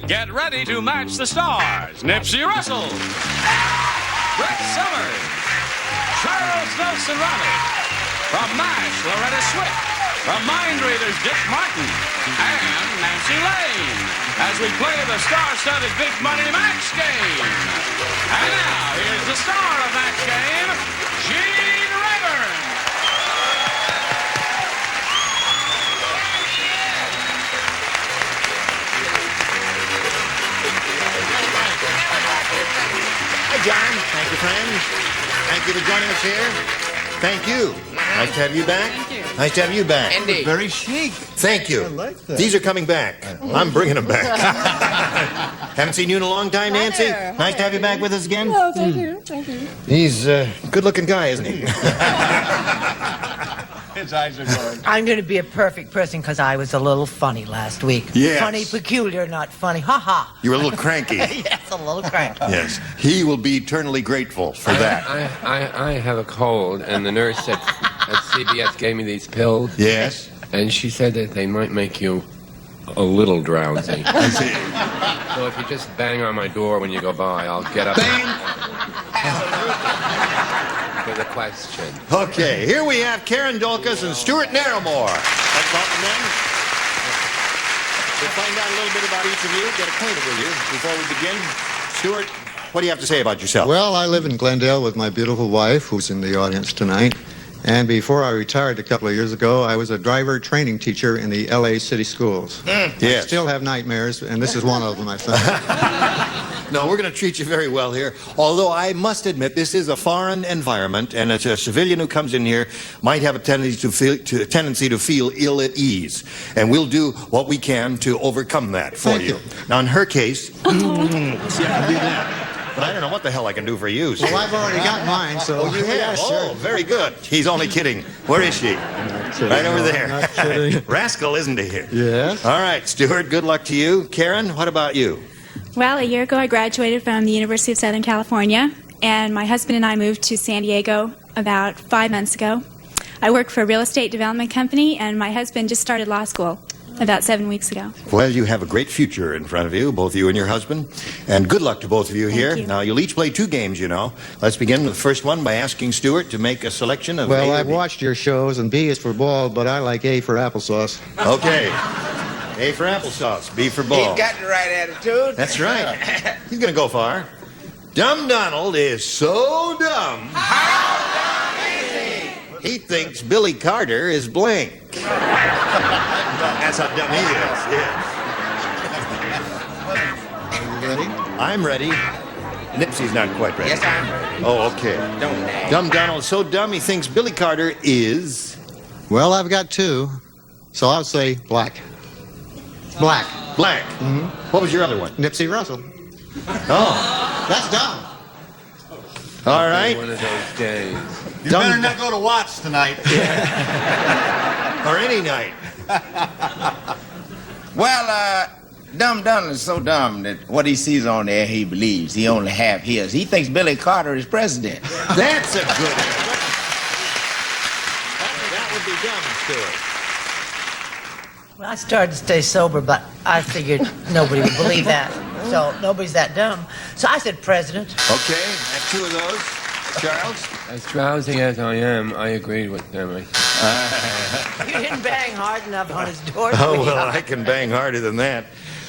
Get ready to match the stars. Nipsey Russell, Brett Summers, Charles Nelson Reilly. From MASH, Loretta Swit. From Mind Readers, Dick Martin. And Nancy Lane. As we play the star-studded big money match game. And now, here's the star of match game, Gene Rayburn. Hi, John. Thank you, friends. Thank you for joining us here. Thank you. Nice to have you back. Thank you. Nice to have you back. Indeed. Very chic. Thank you. I like that. These are coming back. I'm bringing them back. Haven't seen you in a long time, Nancy. there. Nice to have you back with us again. Oh, thank you. Thank you. He's a good-looking guy, isn't he? His eyes are going. I'm going to be a perfect person because I was a little funny last week. Yes. Funny, peculiar, not funny. Ha ha. You were a little cranky. Yes, a little cranky. Yes. He will be eternally grateful for that. I have a cold, and the nurse at CBS gave me these pills, Yes. and she said that they might make you a little drowsy. I see. So if you just bang on my door when you go by, I'll get up. With a question. Okay, here we have Karen Dulcas and Stuart Narramore. Let's welcome them. We'll find out a little bit about each of you, get acquainted with you before we begin. Stuart, what do you have to say about yourself? Well, I live in Glendale with my beautiful wife, who's in the audience tonight. And before I retired a couple of years ago, I was a driver training teacher in the L.A. city schools. Yes. I still have nightmares, and this is one of them, I think. No, we're going to treat you very well here. Although I must admit, this is a foreign environment, and it's a civilian who comes in here might have a tendency to feel ill at ease. And we'll do what we can to overcome that for Thank you. Now, in her case, see, I can do that. But I don't know what the hell I can do for you. Well, I've already got mine, so... Oh, you have? Yeah, sure. Oh, very good. He's only kidding. Where is she? Right over there. Not kidding. Rascal, isn't he? Yes. All right, Stuart, good luck to you. Karen, what about you? Well, a year ago I graduated from the University of Southern California, and my husband and I moved to San Diego about 5 months ago. I work for a real estate development company, and my husband just started law school about 7 weeks ago. Well, you have a great future in front of you, both you and your husband. And good luck to both of you here. you. Now, you'll each play 2 games, you know. Let's begin with the first one by asking Stuart to make a selection of Well, A or I've B. watched your shows, and B is for ball, but I like A for applesauce. Okay. A for applesauce, B for ball. He's got the right attitude. That's right. He's going to go far. Dumb Donald is so dumb. How dumb is he? He thinks Billy Carter is blank. That's how dumb he is, yes. Are you ready? I'm ready. Nipsey's not quite ready. Yes, I'm ready. Oh, okay. Don't nag. Dumb Donald is so dumb he thinks Billy Carter is... Well, I've got 2, so I'll say black. Black. Black. What was your other one? Nipsey Russell. Oh, That's dumb. all right. One of those days. You Dumb- better not go to Watts tonight. Or any night. Well, Dumb Donald is so dumb that what he sees on there, he believes. He only half hears. He thinks Billy Carter is president. That's a good answer. That would be dumb, Stuart. Well, I started to stay sober, but I figured nobody would believe that. So nobody's that dumb. So I said president. Okay, that's 2 of those. Charles? As drowsy as I am, I agreed with them. You didn't bang hard enough on his door. Oh, well, sweetheart. I can bang harder than that.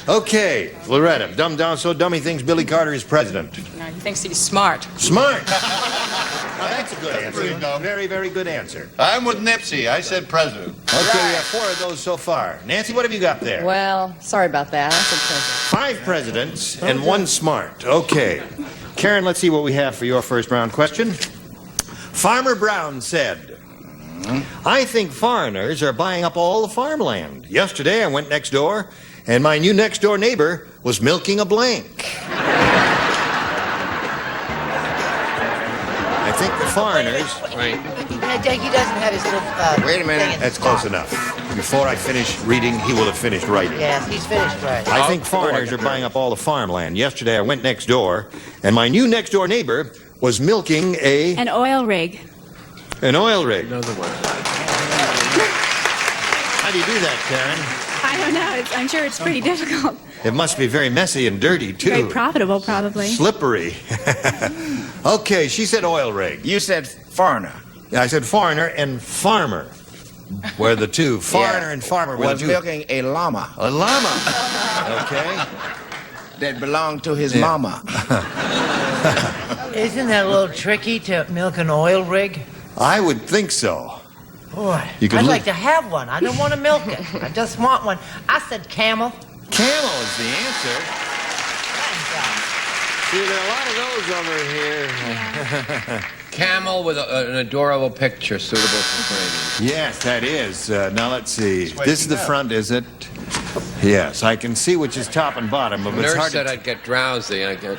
Okay, Loretta, dumb down so dumb he thinks Billy Carter is president. No, he thinks he's smart. Smart. Now, that's a good answer. pretty dumb. Very, very good answer. I'm with Nipsey. I said president. Okay, we have 4 of those so far. Nancy, what have you got there? Well, sorry about that. I said president. 5 presidents and 1 smart. Okay. Karen, let's see what we have for your first round question. Farmer Brown said, I think foreigners are buying up all the farmland. Yesterday I went next door, and my new next door neighbor was milking a blank. I think the foreigners... Right. He doesn't have his little... Wait a minute. thing in That's his close pocket. enough. Before I finish reading, he will have finished writing. Yes, he's finished right. I think foreigners are buying up all the farmland. Yesterday I went next door, and my new next door neighbor was milking An oil rig. an oil rig. Another one. How do you do that, Karen? I I don't know. I'm sure it's pretty difficult. It must be very messy and dirty, too. Very profitable, probably. Slippery. Okay, she said oil rig. You said foreigner. I said foreigner and farmer. Were the two. Foreigner and farmer were the Was two. milking a llama. A llama. Okay. That belonged to his mama. Isn't that a little tricky to milk an oil rig? I would think so. Boy, You could I'd li- like to have one. I don't want to milk it. I just want one. I said camel. Camel is the answer. See, there are a lot of those over here. Camel with an adorable picture suitable for framing. Yes, that is. Now, let's see. This is the front, is it? Yes, I can see which is top and bottom, but The it's nurse hard said to... I'd get drowsy. I get...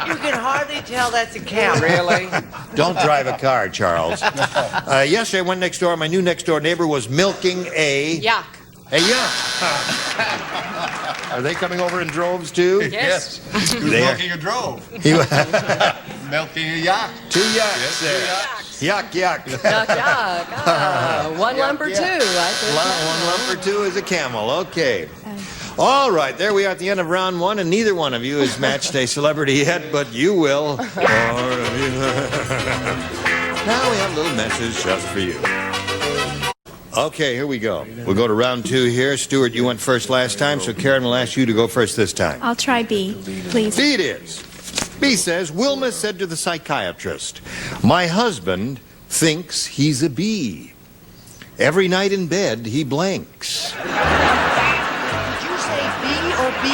You can hardly tell that's a camel. Really? Don't drive a car, Charles. Yesterday, I went next door. My new next-door neighbor was milking a... Yuck. A yuck. Are they coming over in droves, too? Yes. Who's milking a drove? Milking a yacht. 2 yucks. Yuck, yuck. Yuck, yuck. One lump or two. I said. One lump or two is a camel. Okay. All right, there we are at the end of round 1, and neither one of you has matched a celebrity yet, but you will. Now we have a little message just for you. Okay, here we go. We'll go to round 2 here. Stuart, you went first last time, so Karen will ask you to go first this time. I'll try B, please. B it is. B says, Wilma said to the psychiatrist, "My husband thinks he's a bee. Every night in bed, he blanks." Did you say B or B?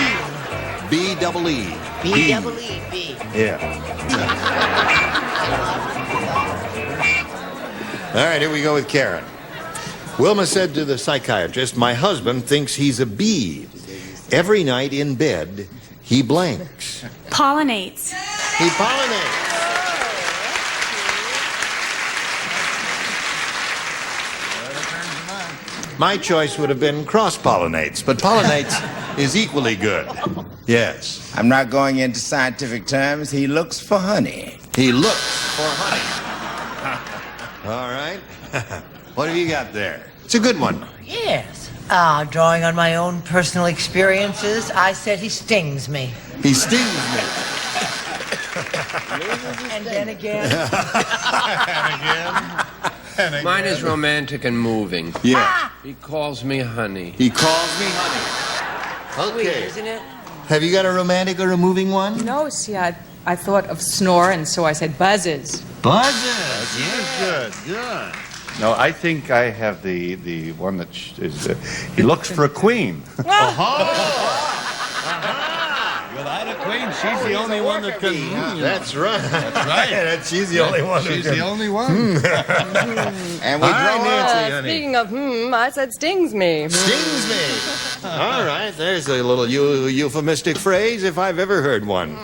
B-double-E. B-double-E, B. Yeah. All right, here we go with Karen. Wilma said to the psychiatrist, "My husband thinks he's a bee. Every night in bed, he blanks." Pollinates. He pollinates. My choice would have been cross-pollinates, but pollinates is equally good. Yes. I'm not going into scientific terms. He looks for honey. He looks for honey. All right. What have you got there? It's a good one. Yes. Drawing on my own personal experiences, I said he stings me. He stings me. And then again. Mine is romantic and moving. Yeah. He calls me honey. He calls me honey. Sweet, Okay. isn't it? Have you got a romantic or a moving one? No, see, I thought of snore, and so I said buzzes. Buzzes. Yeah. Good, good. No, I think I have the one that is, he looks for a queen. Without a queen, she's the only one that can... That's right. That's right. She's the only one who She's can... the only one. And we All right, draw Nancy, honey. Speaking of I said stings me. Stings me. All right, there's a little euphemistic phrase if I've ever heard one.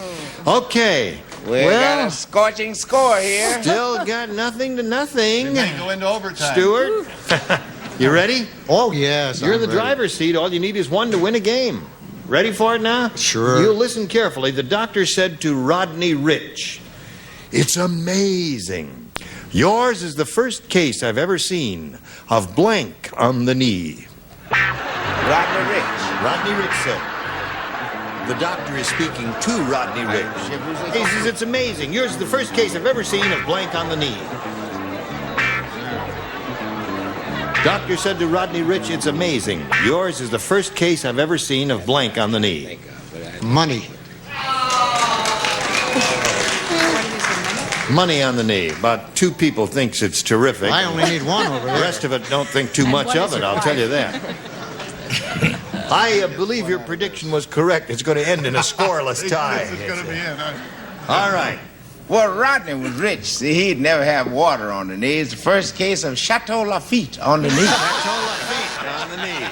Okay. We got a scorching score here. Still got nothing to nothing. It may go into overtime. Stuart, you ready? Oh, yes. You're in I'm the ready. driver's seat. All you need is one to win a game. Ready for it now? Sure. You'll listen carefully. The doctor said to Rodney Rich, "It's amazing. Yours is the first case I've ever seen of blank on the knee." Rodney Rich. Rodney Rich said. The doctor is speaking to Rodney Rich. He says, "It's amazing. Yours is the first case I've ever seen of blank on the knee." Doctor said to Rodney Rich, "It's amazing. Yours is the first case I've ever seen of blank on the knee." Money. Money on the knee. About 2 people thinks it's terrific. I only need one over The there. rest of it don't think too much of it, I'll tell you that. I believe your prediction was correct. It's going to end in a scoreless tie. This is going to be it. All right. Well, Rodney was rich. See, he'd never have water on the knee. It's the first case of Chateau Lafitte on the knee. Chateau Lafitte on the knee.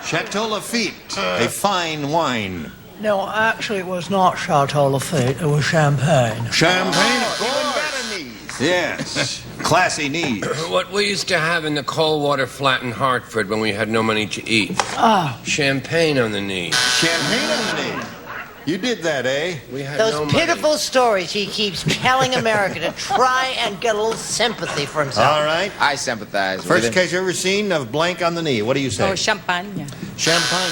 Chateau Lafitte, a fine wine. No, actually, it was not Chateau Lafitte. It was champagne. Champagne, of Even course. better knees. Yes. Classy knees. What we used to have in the Coldwater Flat in Hartford when we had no money to eat. Ah, Champagne on the knee. Champagne on the knee. You did that, eh? We had Those no pitiful stories he keeps telling America to try and get a little sympathy for himself. All right. I sympathize with First him. case ever seen of blank on the knee. What do you say? Oh, champagne. Champagne.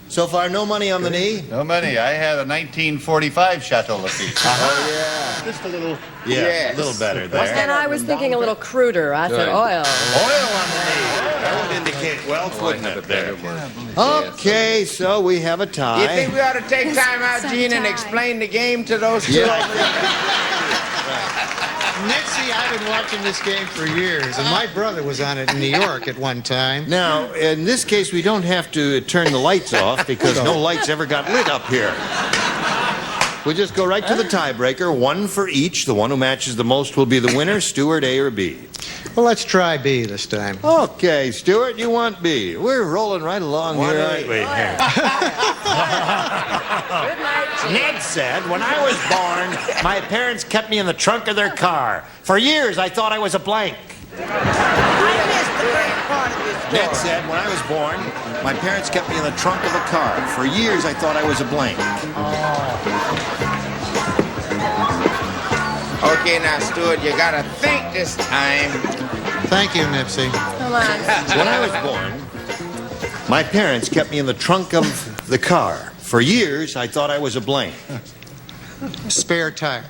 So far, no money on the knee? No money. I had a 1945 Chateau Lafitte. Oh, yeah. Just a little. Yeah, Yes. a little better there. And I was thinking a little cruder. I said Good. oil. Oil on the knee. That would indicate wealth, Oh, I wouldn't have a it, there? better one. Okay, so we have a tie. You think we ought to take time out, Some Gene, and tie. explain the game to those two? Yeah. Nipsey, I've been watching this game for years, and my brother was on it in New York at one time. Now, in this case, we don't have to turn the lights off because no lights ever got lit up here. We'll just go right to the tiebreaker, one for each. The one who matches the most will be the winner. Stuart, A or B? Well, let's try B this time. Okay, Stuart, you want B. We're rolling right along here, aren't we? Ned said, when I was born, my parents kept me in the trunk of their car. For years, I thought I was a blank. I missed the great part of your story. Ned said, when I was born, my parents kept me in the trunk of a car. For years, I thought I was a blank. Okay, now, Stuart, you gotta think this time. Thank you, Nipsey. Come on. When I was born, my parents kept me in the trunk of the car. For years, I thought I was a blank. Spare tire.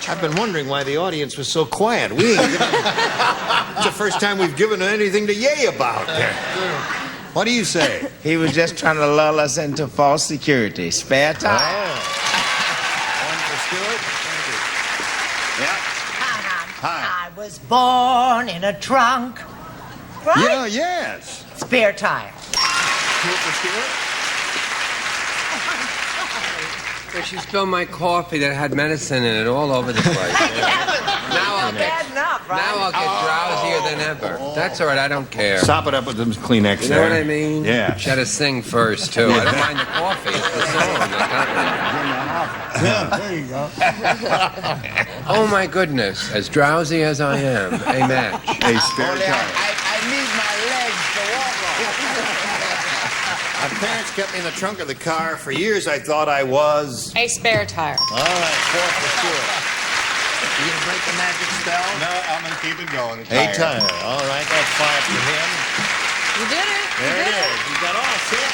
I've been wondering why the audience was so quiet. We ain't given... It's the first time we've given anything to yay about. What do you say? He was just trying to lull us into false security. Spare time. One for Stuart. Hi. I was born in a trunk. Right? Yeah, yes. Spare tire. Two for Stuart. So she spilled my coffee that had medicine in it all over the place. Now I'll get Bad enough, right? now I'll get drowsier than ever. That's all right. I don't care. Sop it up with some Kleenex You know there. what I mean? Yeah. She had to sing first too. I don't mind the coffee. It's the song that got me. Oh my goodness! As drowsy as I am, a match. A spare Only tire. I need my legs to walk on. My parents kept me in the trunk of the car. For years, I thought I was... A spare tire. All right, four for Stuart. You gonna break the magic spell? No, I'm going to keep it going. A tire. All right, that's five for him. You did it. There it is. He's got all six.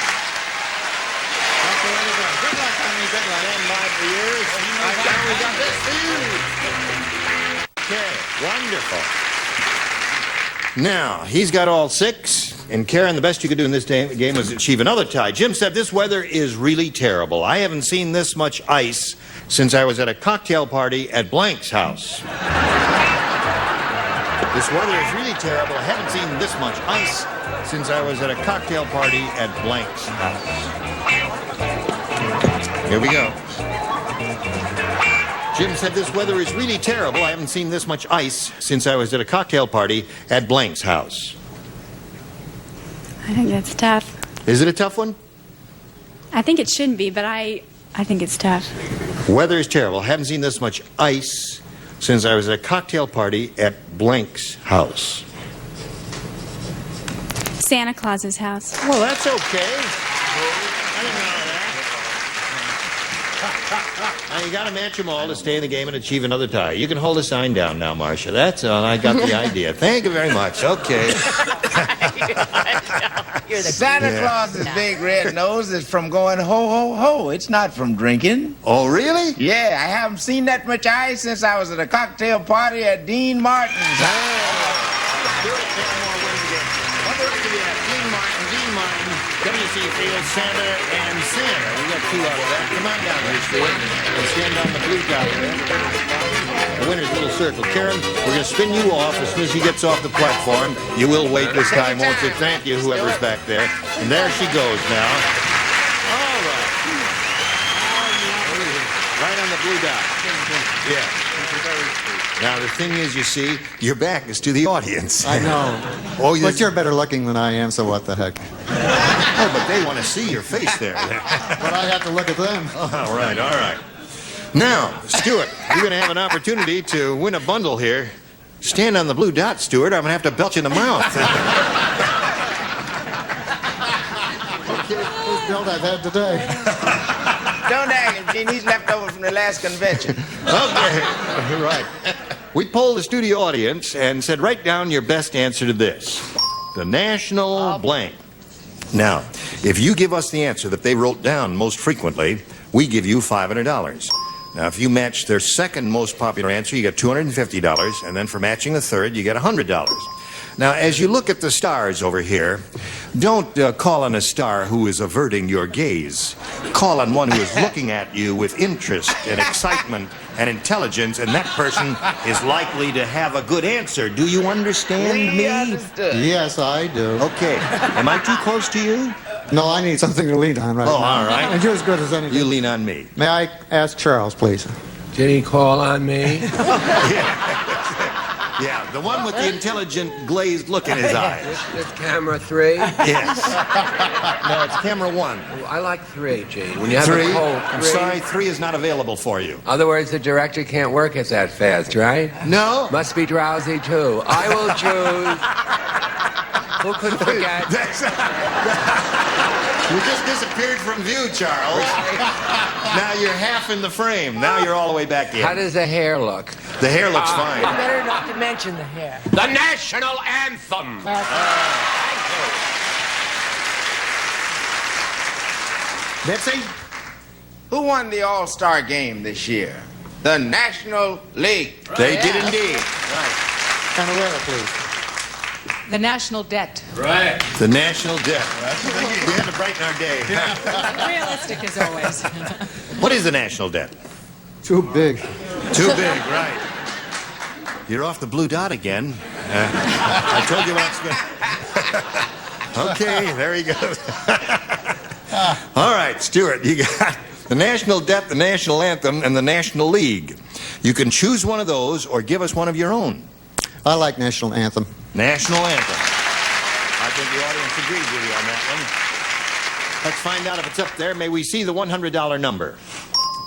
That's the way to go. Good luck, honey. Good luck. And five for yours. We got this for you. Okay, wonderful. Now, he's got all six. And Karen, the best you could do in this game was achieve another tie. Jim said, this weather is really terrible. I haven't seen this much ice since I was at a cocktail party at Blank's house. This weather is really terrible. I haven't seen this much ice since I was at a cocktail party at Blank's house. Here we go. Jim said, this weather is really terrible. I haven't seen this much ice since I was at a cocktail party at Blank's house. I think that's tough. Is it a tough one? I think it shouldn't be, but I think it's tough. Weather is terrible. I haven't seen this much ice since I was at a cocktail party at Blank's house. Santa Claus's house. Well, that's okay. I didn't know that. Now, you got to match them all to stay in the game and achieve another tie. You can hold a sign down now, Marcia. That's all. I got the idea. Thank you very much. Okay. Santa Claus's big red nose is from going ho, ho, ho. It's not from drinking. Oh, really? Yeah, I haven't seen that much ice since I was at a cocktail party at Dean Martin's house. WC Field, Santa, and Santa. We got two out of that. Come on down here, Stuart. And stand on the blue dot there. The winner's little circle. Karen, we're going to spin you off as soon as he gets off the platform. You will wait this time, won't you? Thank you, whoever's back there. And there she goes now. All right. Right on the blue dot. Yeah. Now, the thing is, you see, your back is to the audience. I know. Oh, But you're better looking than I am, so what the heck? Oh, but they want to see your face there. But I have to look at them. All right, all right. Now, Stuart, you're going to have an opportunity to win a bundle here. Stand on the blue dot, Stuart. I'm going to have to belch in the mouth. First belt I've had today. Don't ask him, Gene. He's left over from the last convention. Okay, right. We polled the studio audience and said, write down your best answer to this. The national blank. Now, if you give us the answer that they wrote down most frequently, we give you $500. Now, if you match their second most popular answer, you get $250, and then for matching the third, you get $100. Now, as you look at the stars over here, don't call on a star who is averting your gaze. Call on one who is looking at you with interest and excitement and intelligence, and that person is likely to have a good answer. Do you understand me? Understood. Yes, I do. Okay. Am I too close to you? No, I need something to lean on right now. all right. And you're as good as anything. You lean on me. May I ask Charles, please? Did he call on me? Yeah, the one with the intelligent, glazed look in his eyes. This camera 3? Yes. No, it's camera 1. I like 3, Gene. When you have 3? a cold, I'm sorry, 3 is not available for you. Other words, the director can't work it that fast, right? No. Must be drowsy, too. I will choose. Who could forget? You just disappeared from view, Charles. Now you're half in the frame. Now you're all the way back in. How does the hair look? The hair looks fine. Better not to mention the hair. The national anthem. Nipsey? Who won the All-Star game this year? The National League. They did indeed. And a Loretta, please. The national debt. Right. The national debt. We had to brighten our day. Realistic as always. What is the national debt? Too big. Too big, right. You're off the blue dot again. I told you what's going. Okay, there he goes. All right, Stuart, you got the national debt, the national anthem, and the National League. You can choose one of those or give us one of your own. I like national anthem. National anthem. I think the audience agrees with you on that one. Let's find out if it's up there. May we see the $100 number?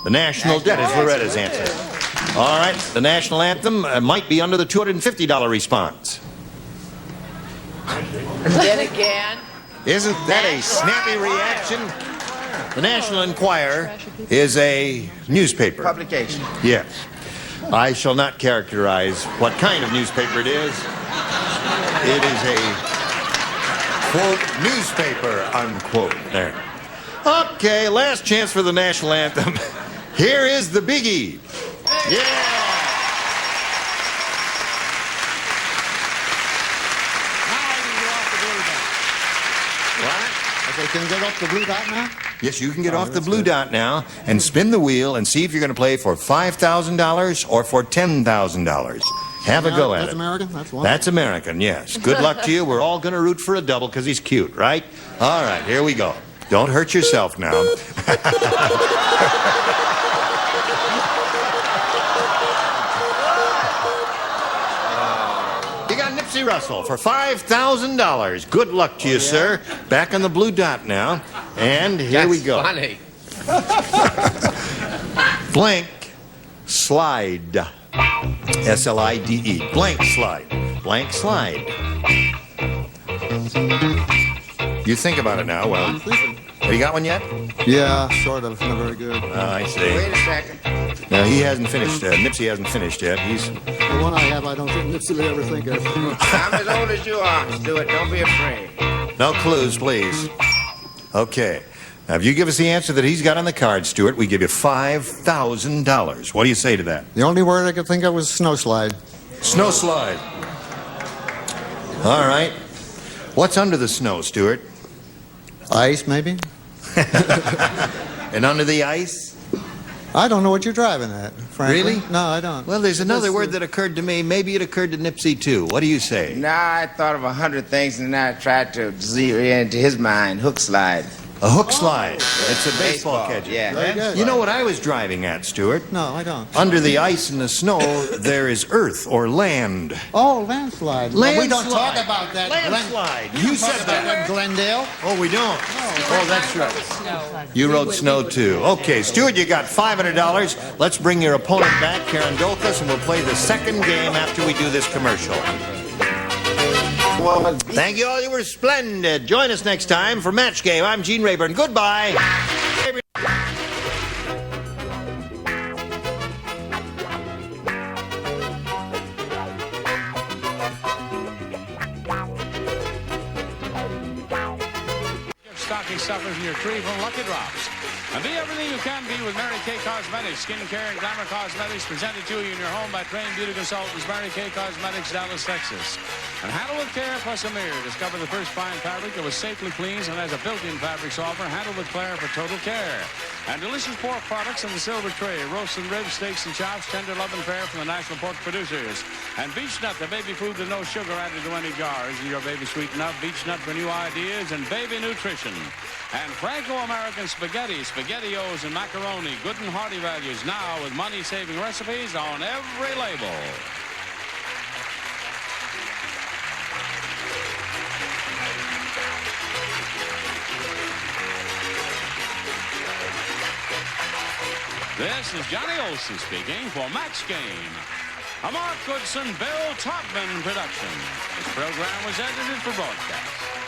The national debt is Loretta's answer. All right, the national anthem might be under the $250 response. And then again. Isn't that a snappy reaction? The National Enquirer is a newspaper. Publication. Yes. I shall not characterize what kind of newspaper it is. It is a, quote, newspaper, unquote. There. Okay, last chance for the national anthem. Here is the biggie. Yeah! Okay, can you get off the blue dot now? Yes, you can get off the blue dot now and spin the wheel and see if you're going to play for $5,000 or for $10,000. Have a go at it. That's American? That's one. That's American, yes. Good luck to you. We're all going to root for a double because he's cute, right? All right, here we go. Don't hurt yourself now. You got Nipsey Russell for $5,000. Good luck to you, sir. Back on the blue dot now. And here we go. Funny. Blank slide. S-L-I-D-E. Blank slide. Blank slide. You think about it now. Well, have you got one yet? Yeah, sort of. Not very good. I see. Wait a second. No, he hasn't finished. Nipsey hasn't finished yet. He's. The one I have, I don't think Nipsey will ever think of. I'm as old as you are, Stuart. Don't be afraid. No clues, please. Okay. Now, if you give us the answer that he's got on the card, Stuart, we give you $5,000. What do you say to that? The only word I could think of was snowslide. Snow slide. All right. What's under the snow, Stuart? Ice, maybe? And under the ice? I don't know what you're driving at, frankly. Really? No, I don't. Well, there's another word that occurred to me. Maybe it occurred to Nipsey, too. What do you say? Now I thought of 100 things and I tried to zero into his mind. Hook slide. A hook slide. It's a baseball catcher. Yeah. Very good. You know what I was driving at, Stuart? No, I don't. Under the ice and the snow, there is earth or land. Oh, landslide. Well, we don't talk Landslide. about that. Landslide. You You said said that that. in Glendale. Oh, we don't. Oh, that's right. Snow. You wrote snow too. Okay, Stuart, you got $500. Let's bring your opponent back, Karen Dolkus, and we'll play the second game after we do this commercial. Thank you all. You were splendid. Join us next time for Match Game. I'm Gene Rayburn. Goodbye. Stocking stuffers in your tree from Lucky Drops. And be everything you can be with Mary Kay Cosmetics. Skincare and glamour cosmetics presented to you in your home by trained beauty consultants Mary Kay Cosmetics, Dallas, Texas. And handle with care plus a mirror. Discover the first fine fabric that was safely cleansed and has a built-in fabric softener. Handle with Claire for total care. And delicious pork products in the silver tray. Roasts and ribs, steaks and chops, tender love and fare from the national pork producers. And Beech Nut, the baby food with no sugar added to any jar. Isn't your baby sweet enough? Beech Nut for new ideas and baby nutrition. And Franco-American spaghetti, SpaghettiOs and macaroni. Good and hearty values now with money-saving recipes on every label. This is Johnny Olson speaking for Match Game, a Mark Goodson, Bill Todman production. This program was edited for broadcast.